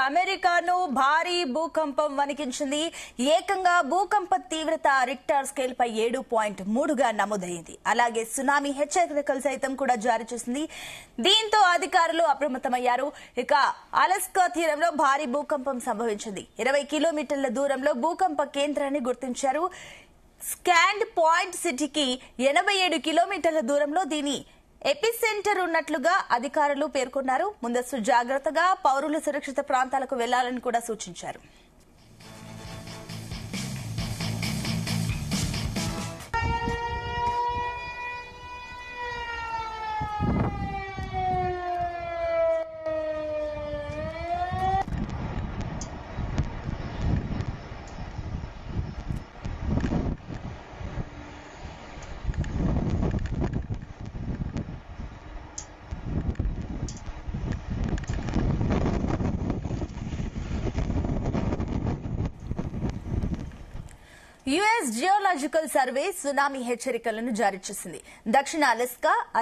అమెరికాను భారీ భూకంపం వణికించింది. ఏకంగా భూకంప తీవ్రత రిక్టర్ స్కేల్ పై 7.3గా నమోదైంది. అలాగే సునామీ హెచ్చరికలు సైతం కూడా జారీ చేసింది. దీంతో అధికారులు అప్రమత్తమయ్యారు. ఇక అలస్కా తీరంలో భారీ భూకంపం సంభవించింది. 20 కిలోమీటర్ల దూరంలో భూకంప కేంద్రాన్ని గుర్తించారు. స్కాండ్ పాయింట్ సిటీకి 87 కిలోమీటర్ల దూరంలో దీని ఎపిసెంటర్ ఉన్నట్లుగా అధికారులు పేర్కొన్నారు. ముందస్తు జాగ్రత్తగా పౌరులు సురక్షిత ప్రాంతాలకు వెళ్లాలని కూడా సూచించారు. యుఎస్ జియోలాజికల్ సర్వే సునామీ హెచ్చరికలను జారీ చేసింది. దక్షిణ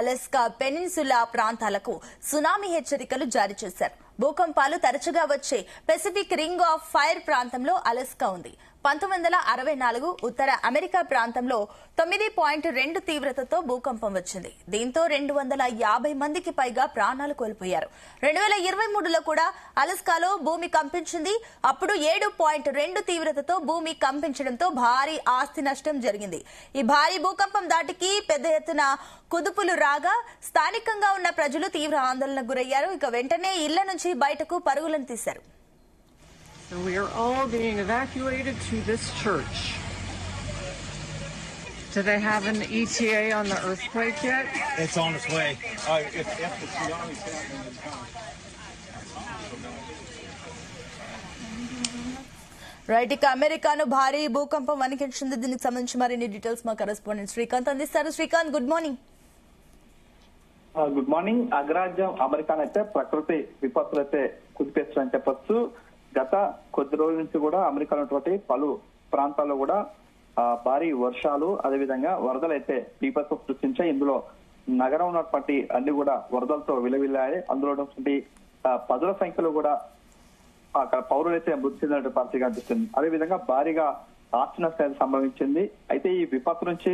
అలస్కా పెనిన్సులా ప్రాంతాలకు సునామీ హెచ్చరికలు జారీ చేశారు. భూకంపాలు తరచుగా వచ్చే పెసిఫిక్ రింగ్ ఆఫ్ ఫైర్ ప్రాంతంలో అలస్కా ఉంది. 1964 ఉత్తర అమెరికా ప్రాంతంలో 9.2 తీవ్రతతో భూకంపం వచ్చింది. దీంతో 250 మందికి పైగా ప్రాణాలు కోల్పోయారు. 2023లో కూడా అలస్కాలో భూమి కంపించింది. అప్పుడు 7.2 తీవ్రతతో భూమి కంపించడంతో భారీ ఆస్తి నష్టం జరిగింది. ఈ భారీ భూకంపం దాటికి పెద్ద ఎత్తున కుదుపులు రాగా స్థానికంగా ఉన్న ప్రజలు తీవ్ర ఆందోళనకు గురయ్యారు. ఇక వెంటనే ఇళ్ల నుంచి బయటకు పరుగులను తీశారు. So we are all being evacuated to this church. Do they have an ETA on the earthquake yet? It's on its way. If the tsunami's happening, it's coming. Right, ఇక అమెరికాను భారీ భూకంపం వణికించింది. దీనికి సంబంధించి మరిన్ని డీటెయిల్స్ మా కరెస్పాండెంట్ శ్రీకాంత్ అందిస్తారు. Srikanth, good morning. Good morning. అగ్రరాజ్యం అమెరికానైతే ప్రకృతి విపత్తులు అయితే కుదిపేస్తారని చెప్పొచ్చు. గత కొద్ది రోజుల నుంచి కూడా అమెరికాలో ఉన్నటువంటి పలు ప్రాంతాల్లో కూడా భారీ వర్షాలు, అదేవిధంగా వరదలు అయితే బీభత్సం సృష్టించాయి. ఇందులో నగరం ఉన్నటువంటి అన్ని కూడా వరదలతో విలవిల్లాయి. అందులో ఉన్నటువంటి పదుల సంఖ్యలో కూడా అక్కడ పౌరులైతే మృతి చెందినటువంటి పరిస్థితి కనిపిస్తుంది. అదేవిధంగా భారీగా ఆస్తి నష్టాలు సంభవించింది. అయితే ఈ విపత్తు నుంచి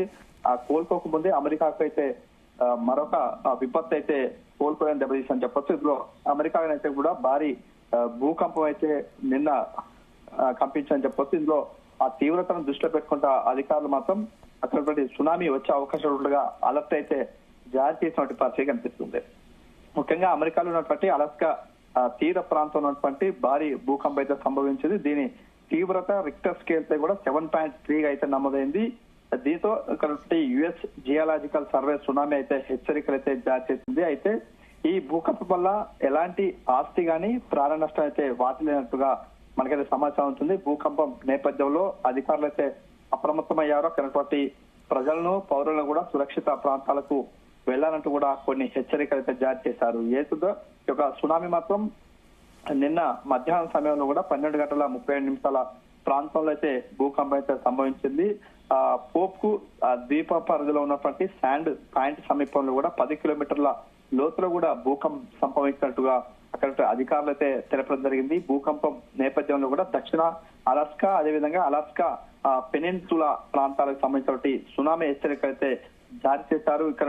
కోలుకోకముందే అమెరికాకు అయితే మరొక విపత్తు అయితే కోలుకోలేని దెబ్బతీసని చెప్పొచ్చు. ఇందులో అమెరికానైతే కూడా భారీ భూకంపం అయితే నిన్న కంపించని చెప్పొచ్చు. ఇందులో ఆ తీవ్రతను దృష్టిలో పెట్టుకుంటా అధికారులు మాత్రం అక్కడ సునామీ వచ్చే అవకాశం ఉన్నట్టుగా అలర్ట్ అయితే జారీ చేసినటువంటి పరిస్థితి కనిపిస్తుంది. ముఖ్యంగా అమెరికాలో ఉన్నటువంటి అలస్కా తీర ప్రాంతంలో ఉన్నటువంటి భారీ భూకంపం అయితే సంభవించింది. దీని తీవ్రత రిక్టర్ స్కేల్ పై కూడా 7.3 అయితే నమోదైంది. దీంతో ఇక్కడ యుఎస్ జియోలాజికల్ సర్వే సునామీ అయితే హెచ్చరికలు అయితే జారీ చేసింది. అయితే ఈ భూకంపం వల్ల ఎలాంటి ఆస్తి గాని ప్రాణ నష్టం అయితే వాటిలేనట్టుగా మనకైతే సమాచారం ఉంటుంది. భూకంపం నేపథ్యంలో అధికారులు అయితే అప్రమత్తమయ్యారు. అక్కడటువంటి ప్రజలను, పౌరులను కూడా సురక్షిత ప్రాంతాలకు వెళ్లాలంటూ కూడా కొన్ని హెచ్చరికలు అయితే జారీ చేశారు. ఏదో ఒక సునామీ మాత్రం నిన్న మధ్యాహ్నం సమయంలో కూడా 12:37 ప్రాంతంలో అయితే భూకంపం అయితే సంభవించింది. పోప్ కు ద్వీప పరిధిలో ఉన్నటువంటి శాండ్ పాయింట్ సమీపంలో కూడా 10 కిలోమీటర్ల లోతులో కూడా భూకంపం సంభవించినట్టుగా అక్కడ అధికారులు అయితే తెలపడం జరిగింది. భూకంపం నేపథ్యంలో కూడా దక్షిణ అలస్కా, అదేవిధంగా అలస్కా పెనిన్సులా ప్రాంతాలకు సంబంధించినటువంటి సునామీ హెచ్చరిక అయితే జారీ చేశారు. ఇక్కడ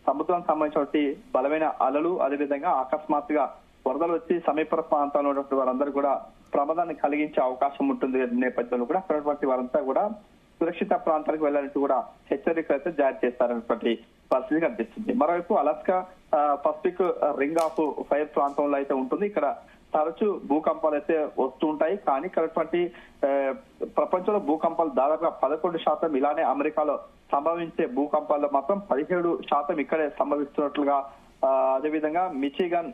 సముద్రానికి సంబంధించినటువంటి బలమైన అలలు, అదేవిధంగా అకస్మాత్తుగా వరదలు వచ్చి సమీప ప్రాంతాల్లో ఉన్నటువంటి వారందరూ కూడా ప్రమాదాన్ని కలిగించే అవకాశం ఉంటుంది. నేపథ్యంలో కూడా అక్కడ వారంతా కూడా సురక్షిత ప్రాంతాలకు వెళ్లాలంటూ కూడా హెచ్చరికలు అయితే జారీ చేస్తారనేటువంటి పరిస్థితి కనిపిస్తుంది. మరోవైపు Alaska Pacific ring of fire ప్రాంతంలో అయితే ఉంటుంది. ఇక్కడ తరచూ భూకంపాలు అయితే వస్తూ ఉంటాయి. కానీ ఇక్కడ ప్రపంచంలో భూకంపాలు దాదాపుగా 11% ఇలానే అమెరికాలో సంభవించే భూకంపాల్లో మాత్రం 17% ఇక్కడే సంభవిస్తున్నట్లుగా, అదేవిధంగా మిచిగన్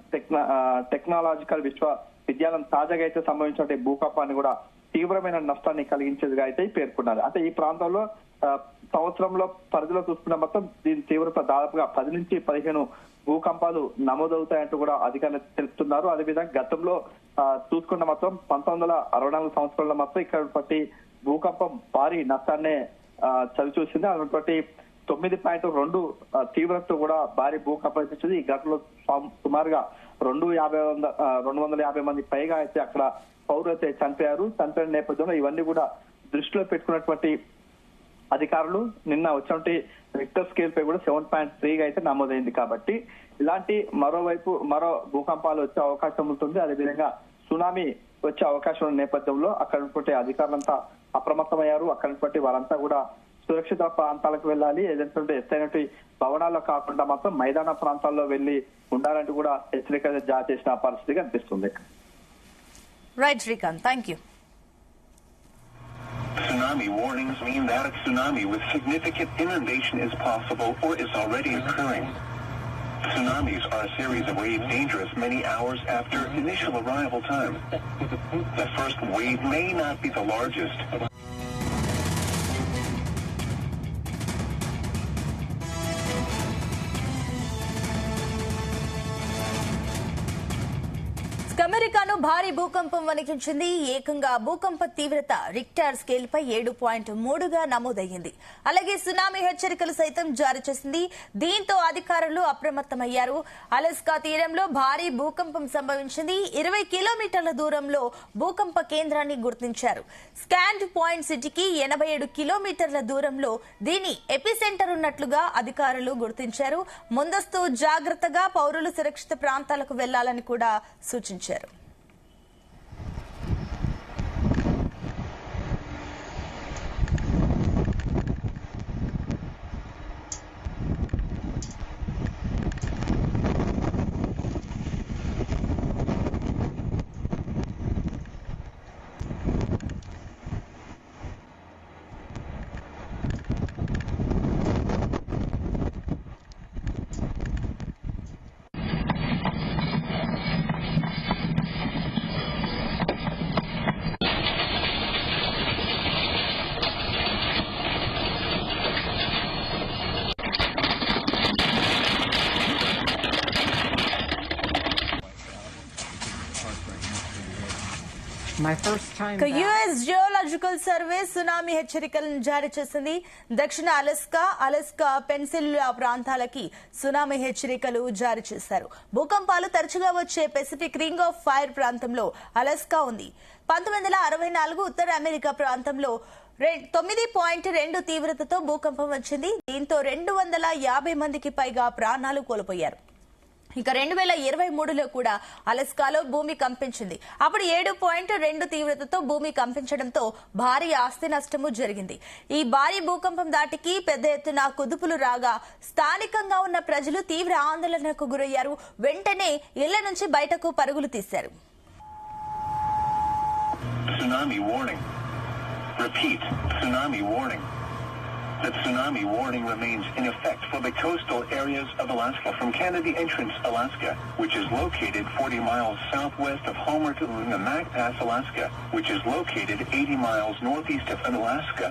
టెక్నాలజికల్ విశ్వవిద్యాలయం తాజాగా అయితే సంభవించిన భూకంపాన్ని కూడా తీవ్రమైన నష్టాన్ని కలిగించేదిగా అయితే పేర్కొన్నారు. అంటే ఈ ప్రాంతంలో సంవత్సరంలో పరిధిలో చూసుకున్న మొత్తం దీని తీవ్రత దాదాపుగా 10 నుంచి 15 భూకంపాలు నమోదవుతాయంటూ కూడా అధికారులు తెలుపుతున్నారు. అదేవిధంగా గతంలో చూసుకున్న మొత్తం 1964 సంవత్సరంలో మాత్రం ఇక్కడ భూకంపం భారీ నష్టాన్ని చవిచూసింది. అటువంటి 9.2 తీవ్రత కూడా భారీ భూకంపం వచ్చింది. ఈ గతంలో సుమారుగా 250 మంది పైగా అయితే అక్కడ పౌరులు అయితే చనిపోయిన నేపథ్యంలో ఇవన్నీ కూడా దృష్టిలో పెట్టుకున్నటువంటి అధికారులు నిన్న వచ్చినటువంటి రిక్టర్ స్కేల్ పై కూడా 7.3గా అయితే నమోదైంది. కాబట్టి ఇలాంటి మరో భూకంపాలు వచ్చే అవకాశం ఉంటుంది. అదేవిధంగా సునామీ వచ్చే అవకాశం ఉన్న నేపథ్యంలో అక్కడ ఉన్నటువంటి అధికారులంతా అప్రమత్తమయ్యారు. అక్కడ ఉన్నటువంటి వారంతా కూడా సురక్షిత ప్రాంతాలకు వెళ్ళాలి, ఏదైతే ఎత్తైనటువంటి భవనాల్లో కాకుండా మాత్రం మైదాన ప్రాంతాల్లో వెళ్లి ఉండాలంటూ కూడా హెచ్చరిక జారీ చేసిన పరిస్థితి కనిపిస్తుంది. Right Srikanth, thank you. Tsunami warnings mean that a tsunami with significant inundation is possible or is already occurring. Tsunamis are a series of waves dangerous many hours after initial arrival time. The first wave may not be the largest. అమెరికాను భారీ భూకంపం వణికించింది. ఏకంగా భూకంప తీవ్రత Richter scale పై 7.3గా నమోదయ్యింది. అలాగే tsunami హెచ్చరికలు సైతం జారీ చేసింది. దీంతో అధికారులు అప్రమత్తమయ్యారు. అలస్కా తీరంలో భారీ భూకంపం సంభవించింది. 20 కిలోమీటర్ల దూరంలో భూకంప కేంద్రాన్ని గుర్తించారు. స్కాండ్ పాయింట్ సిటీకి 87 కిలోమీటర్ల దూరంలో దీని ఎపిసెంటర్ ఉన్నట్లుగా అధికారులు గుర్తించారు. ముందస్తు జాగ్రత్తగా పౌరులు సురక్షిత ప్రాంతాలకు వెళ్లాలని కూడా సూచించారు. యుఎస్ జియోలాజికల్ సర్వే సునామీ హెచ్చరికలను జారీ చేసింది. దక్షిణ అలస్కా పెన్సిల్వేనియా ప్రాంతాలకి సునామీ హెచ్చరికలు జారీ చేశారు. భూకంపాలు తరచుగా వచ్చే పెసిఫిక్ రింగ్ ఆఫ్ ఫైర్ ప్రాంతంలో అలస్కా ఉంది. 1964 ఉత్తర అమెరికా ప్రాంతంలో 9.2 తీవ్రతతో భూకంపం వచ్చింది. దీంతో 250 మందికి పైగా ప్రాణాలు కోల్పోయారు. ఇక 2023లో కూడా అలస్కాలో భూమి కంపించింది. అప్పుడు 7.2 తీవ్రతతో భూమి కంపించడంతో భారీ ఆస్తి నష్టము జరిగింది. ఈ భారీ భూకంపం దాటికి పెద్ద ఎత్తున కుదుపులు రాగా స్థానికంగా ఉన్న ప్రజలు తీవ్ర ఆందోళనకు గురయ్యారు. వెంటనే ఇళ్ల నుంచి బయటకు పరుగులు తీశారు. Tsunami warning. Repeat, tsunami warning. The tsunami warning remains in effect for the coastal areas of Alaska from Kennedy Entrance, Alaska, which is located 40 miles southwest of Homer to Namac Pass, Alaska, which is located 80 miles northeast of Alaska.